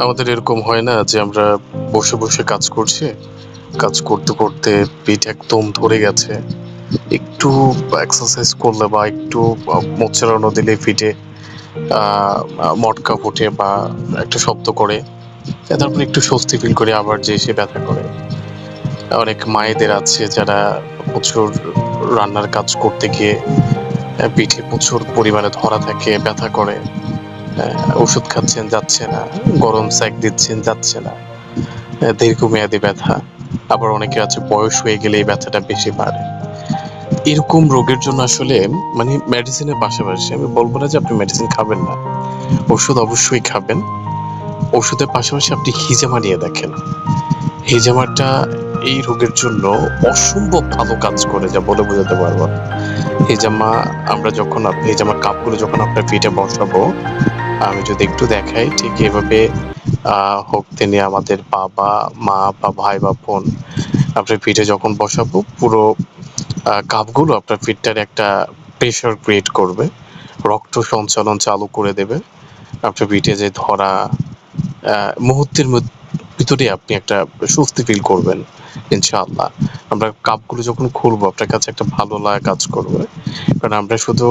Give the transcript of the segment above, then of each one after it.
আমাদের এরকম হয় না যে আমরা বসে বসে কাজ করছি, কাজ করতে করতে পিঠ একদম ধরে গেছে, একটু এক্সারসাইজ করলে বা একটু মোচড়ানো দিলে পিঠে মটকা ফুটে বা একটা শব্দ করে, তারপর একটু স্বস্তি ফিল করে আবার যে এসে ব্যথা করে। অনেক মায়েদের আছে যারা প্রচুর রান্নার কাজ করতে গিয়ে পিঠে প্রচুর পরিমাণে ধরা থাকে, ব্যথা করে, ওষুধ খাচ্ছেন যাচ্ছে না, গরম সেক দিচ্ছেন যাচ্ছে না, দীর্ঘমেয়াদী ব্যথা। আবার অনেকে আছে বয়স হয়ে গেলে এই ব্যথাটা বেশি বাড়ে। এরকম রোগের জন্য আসলে মানে মেডিসিনের পাশাপাশি আমি বলবো না যে আপনি মেডিসিন খাবেন না, ওষুধ অবশ্যই খাবেন। ওষুধের পাশাপাশি আপনি হিজামা নিয়ে দেখেন। হিজামাটা এই রোগের জন্য অসম্ভব ভালো কাজ করে, যা বলে বোঝাতে পারবো না। হিজামা আমরা যখন হিজামার কাপগুলো যখন আপনার পিঠে বসাবো, আমি যদি একটু দেখাই ঠিক এভাবে হোক তিনি আমাদের বাবা, মা বা ভাই বা বোন, আপনার পিঠে যখন বসাবো পুরো কাপগুলো আপনার পিঠটার একটা প্রেশার ক্রিয়েট করবে, রক্ত সঞ্চালন চালু করে দেবে। আপনার পিঠে যে ধরা মুহূর্তের ভিতরে আপনি একটা স্বস্তি ফিল করবেন ইনশাআল্লাহ। আমরা কাপগুলো যখন খুলবো আপনার কাছে একটা ভালো লাগা কাজ করবে, কারণ আমরা শুধু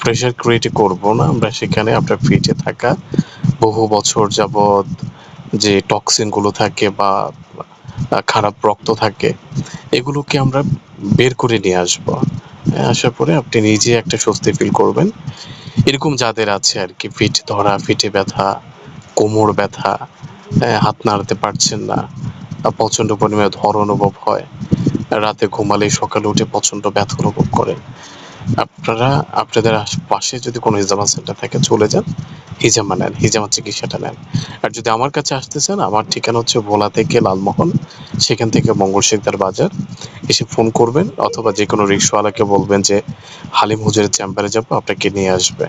প্রেশার ক্রিয়েট করবো না, আমরা সেখানে আপনার পিঠে থাকা বহু বছর যাবৎ যে টক্সিন গুলো থাকে বা খারাপ রক্ত থাকে, এগুলোকে আমরা বের করে নিয়ে আসবো। আসার পরে আপনি নিজে একটা স্বস্তি ফিল করবেন। এরকম যাদের আছে আর কি পিঠ ধরা, পিঠে ব্যথা, কোমর ব্যথা, হাত নাড়াতে পারছেন না, প্রচন্ড পরিমাণে ধর অনুভব হয়, রাতে ঘুমালেই সকালে উঠে প্রচন্ড ব্যথা অনুভব করেন, আপনারা আপনাদের পাশে যদি কোনো হিজামা সেন্টার থাকে চলে যান, হিজামা নেন, হিজামা চিকিৎসাটা নেন। আর যদি আমার কাছে আসতে চান, আমার ঠিকানা হচ্ছে ভোলা থেকে লালমোহন, সেখান থেকে মঙ্গল শিকদার বাজার। এসে ফোন করবেন অথবা যে কোনো রিক্সাওয়ালাকে বলবেন যে হালিম হুজুরের চেম্বারে যাবো, আপনাকে নিয়ে আসবে।